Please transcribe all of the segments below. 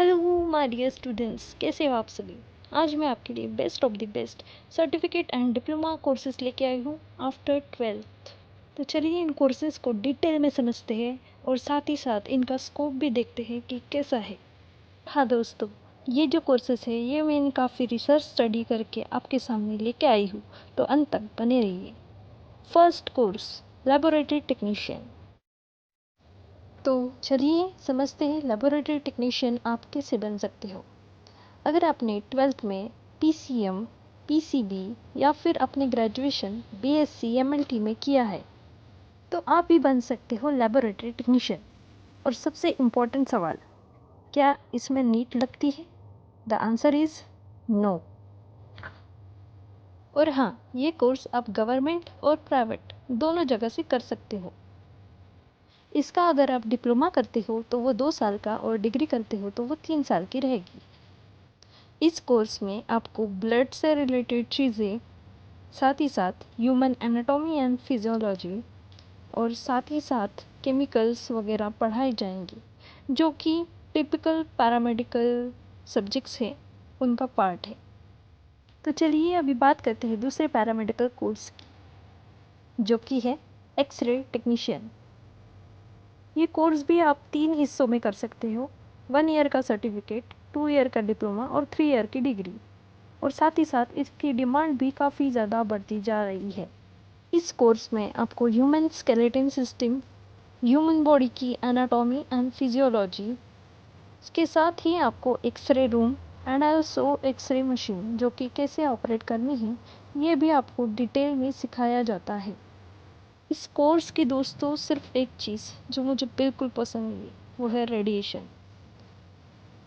Hello my dear students, कैसे हो आप सभी। आज मैं आपके लिए best of the best certificate and diploma courses लेके आई हूँ आफ्टर 12th। तो चलिए इन कोर्सेज को डिटेल में समझते हैं और साथ ही साथ इनका स्कोप भी देखते हैं कि कैसा है। हाँ दोस्तों, ये जो कोर्सेज है ये मैंने काफ़ी रिसर्च स्टडी करके आपके सामने लेके आई हूँ, तो अंत तक बने रहिए। First course, laboratory technician. तो चलिए समझते हैं लेबोरेटरी टेक्नीशियन आप कैसे बन सकते हो। अगर आपने 12th में पीसीएम, पीसीबी या फिर अपने ग्रेजुएशन बीएससी एमएलटी में किया है तो आप भी बन सकते हो लेबोरेटरी टेक्नीशियन। और सबसे इम्पोर्टेंट सवाल, क्या इसमें नीट लगती है? The answer is no. और हाँ, ये कोर्स आप गवर्नमेंट और प्राइवेट दोनों जगह से कर सकते हो। इसका अगर आप डिप्लोमा करते हो तो वो 2 साल का और डिग्री करते हो तो वो 3 साल की रहेगी। इस कोर्स में आपको ब्लड से रिलेटेड चीज़ें, साथ ही साथ ह्यूमन एनाटॉमी एंड फिजियोलॉजी और साथ ही साथ केमिकल्स वगैरह पढ़ाए जाएंगे, जो कि टिपिकल पैरामेडिकल सब्जेक्ट्स हैं उनका पार्ट है। तो चलिए अभी बात करते हैं दूसरे पैरामेडिकल कोर्स की, जो कि है एक्सरे टेक्नीशियन। ये कोर्स भी आप 3 हिस्सों में कर सकते हो, 1 ईयर का सर्टिफिकेट, 2 ईयर का डिप्लोमा और 3 ईयर की डिग्री। और साथ ही साथ इसकी डिमांड भी काफ़ी ज़्यादा बढ़ती जा रही है। इस कोर्स में आपको human skeleton system, human body की एनाटॉमी एंड फिजियोलॉजी, इसके साथ ही आपको X ray room and also X ray machine जो कि कैसे ऑपरेट करनी है ये भी आपको डिटेल में सिखाया जाता है। इस कोर्स की दोस्तों सिर्फ एक चीज़ जो मुझे बिल्कुल पसंद नहीं, वो है रेडिएशन।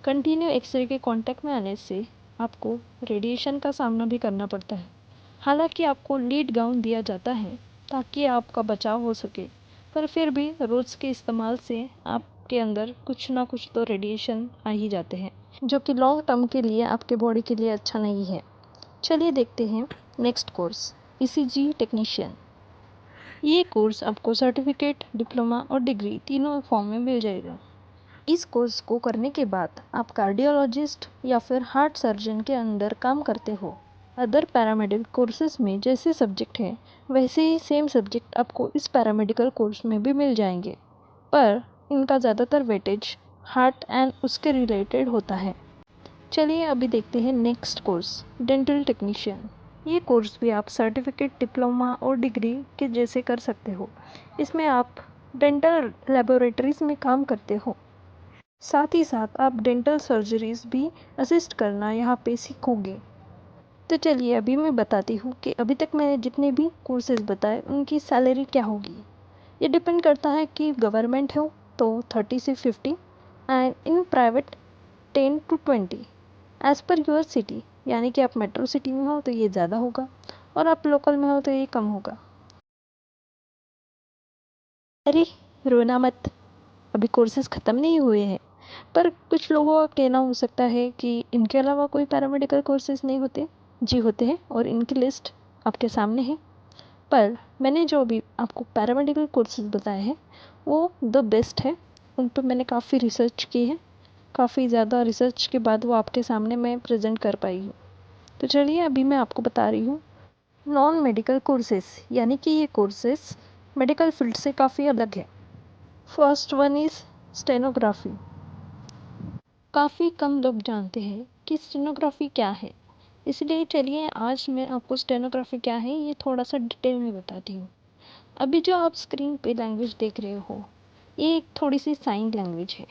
कंटिन्यू एक्सरे के कांटेक्ट में आने से आपको रेडिएशन का सामना भी करना पड़ता है। हालांकि आपको लीड गाउन दिया जाता है ताकि आपका बचाव हो सके, पर फिर भी रोज़ के इस्तेमाल से आपके अंदर कुछ ना कुछ तो रेडिएशन आ ही जाते हैं, जो कि लॉन्ग टर्म के लिए आपके बॉडी के लिए अच्छा नहीं है। चलिए देखते हैं नेक्स्ट कोर्स, ईसीजी टेक्नीशियन। ये कोर्स आपको सर्टिफिकेट, डिप्लोमा और डिग्री तीनों फॉर्म में मिल जाएगा। इस कोर्स को करने के बाद आप कार्डियोलॉजिस्ट या फिर हार्ट सर्जन के अंडर काम करते हो। अदर पैरामेडिकल कोर्सेज में जैसे सब्जेक्ट हैं वैसे ही सेम सब्जेक्ट आपको इस पैरामेडिकल कोर्स में भी मिल जाएंगे, पर इनका ज़्यादातर वेटेज हार्ट एंड उसके रिलेटेड होता है। चलिए अभी देखते हैं नेक्स्ट कोर्स, डेंटल टेक्नीशियन। ये कोर्स भी आप सर्टिफिकेट, डिप्लोमा और डिग्री के जैसे कर सकते हो। इसमें आप डेंटल लेबोरेटरीज में काम करते हो, साथ ही साथ आप डेंटल सर्जरीज भी असिस्ट करना यहाँ पे सीखोगे। तो चलिए अभी मैं बताती हूँ कि अभी तक मैंने जितने भी कोर्सेज बताए उनकी सैलरी क्या होगी। ये डिपेंड करता है कि गवर्नमेंट हो तो 30 से 50 and in private 10 to 20 as per your city. यानी कि आप मेट्रो सिटी में हो तो ये ज़्यादा होगा और आप लोकल में हो तो ये कम होगा। अरे रोना मत, अभी कोर्सेज ख़त्म नहीं हुए हैं। पर कुछ लोगों का कहना हो सकता है कि इनके अलावा कोई पैरामेडिकल कोर्सेज नहीं होते। जी होते हैं और इनकी लिस्ट आपके सामने है। पर मैंने जो अभी आपको पैरामेडिकल कोर्सेज बताए हैं वो द बेस्ट है। उन पर मैंने काफ़ी रिसर्च की है, काफ़ी ज़्यादा रिसर्च के बाद वो आपके सामने मैं प्रेजेंट कर पाई हूँ। तो चलिए अभी मैं आपको बता रही हूँ नॉन मेडिकल कोर्सेज, यानी कि ये कोर्सेज मेडिकल फील्ड से काफ़ी अलग है। First one is stenography. काफ़ी कम लोग जानते हैं कि स्टेनोग्राफी क्या है, इसलिए चलिए आज मैं आपको स्टेनोग्राफी क्या है ये थोड़ा सा डिटेल में बताती हूँ। अभी जो आप स्क्रीन पे लैंग्वेज देख रहे हो ये एक थोड़ी सी साइन लैंग्वेज है,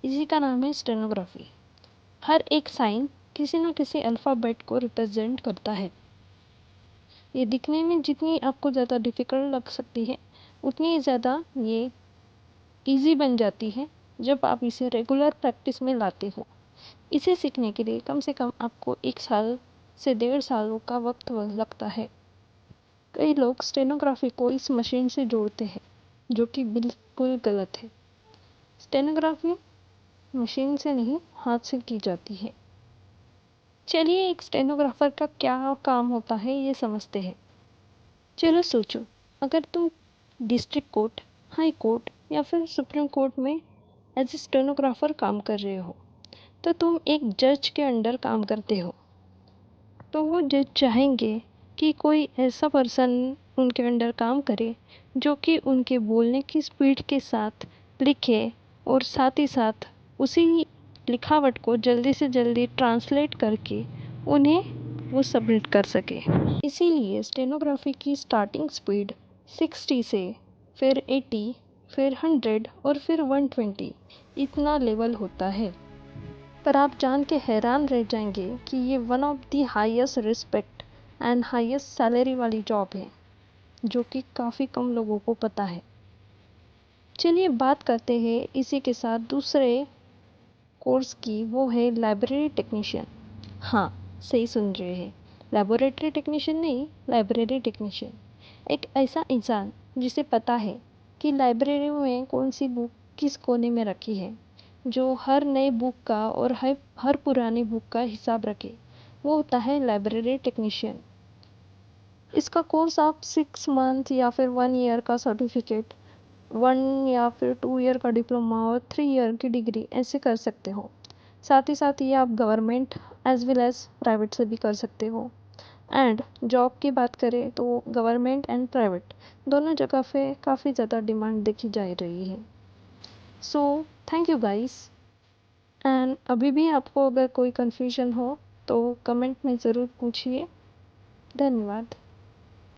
इसी का नाम है स्टेनोग्राफी। हर एक साइन किसी न किसी अल्फ़ाबेट को रिप्रेजेंट करता है। ये दिखने में जितनी आपको ज़्यादा डिफ़िकल्ट लग सकती है उतनी ज़्यादा ये ईजी बन जाती है जब आप इसे रेगुलर प्रैक्टिस में लाते हो। इसे सीखने के लिए कम से कम आपको 1 साल से 1.5 साल का वक्त लगता है। कई लोग स्टेनोग्राफी को इस मशीन से जोड़ते हैं, जो कि बिल्कुल गलत है। स्टेनोग्राफी मशीन से नहीं, हाथ से की जाती है। चलिए एक स्टेनोग्राफर का क्या काम होता है ये समझते हैं। चलो सोचो, अगर तुम डिस्ट्रिक्ट कोर्ट, हाई कोर्ट या फिर सुप्रीम कोर्ट में एज ए स्टेनोग्राफर काम कर रहे हो तो तुम एक जज के अंडर काम करते हो, तो वो जज चाहेंगे कि कोई ऐसा पर्सन उनके अंडर काम करे जो कि उनके बोलने की स्पीड के साथ लिखे और साथ ही साथ उसी लिखावट को जल्दी से जल्दी ट्रांसलेट करके उन्हें वो सबमिट कर सके। इसीलिए स्टेनोग्राफी की स्टार्टिंग स्पीड 60 से फिर 80 फिर 100 और फिर 120 इतना लेवल होता है। पर आप जान के हैरान रह जाएंगे कि ये one of the highest respect and highest salary वाली जॉब है, जो कि काफ़ी कम लोगों को पता है। चलिए बात करते हैं इसी के साथ दूसरे कोर्स की, वो है लाइब्रेरी टेक्नीशियन। हाँ, सही सुन रहे हैं, लेबोरेटरी टेक्नीशियन नहीं, लाइब्रेरी टेक्नीशियन। एक ऐसा इंसान जिसे पता है कि लाइब्रेरी में कौन सी बुक किस कोने में रखी है, जो हर नए बुक का और हर पुरानी बुक का हिसाब रखे, वो होता है लाइब्रेरी टेक्नीशियन। इसका कोर्स आप 6 मंथ या फिर 1 ईयर का सर्टिफिकेट, 1 या फिर 2 ईयर का डिप्लोमा और 3 ईयर की डिग्री ऐसे कर सकते हो। साथ ही साथ ये आप government as well as private से भी कर सकते हो। एंड जॉब की बात करें तो गवर्नमेंट एंड प्राइवेट दोनों जगह पे काफ़ी ज़्यादा डिमांड देखी जा रही है। So thank you guys. And अभी भी आपको अगर कोई कन्फ्यूजन हो तो कमेंट में ज़रूर पूछिए। धन्यवाद।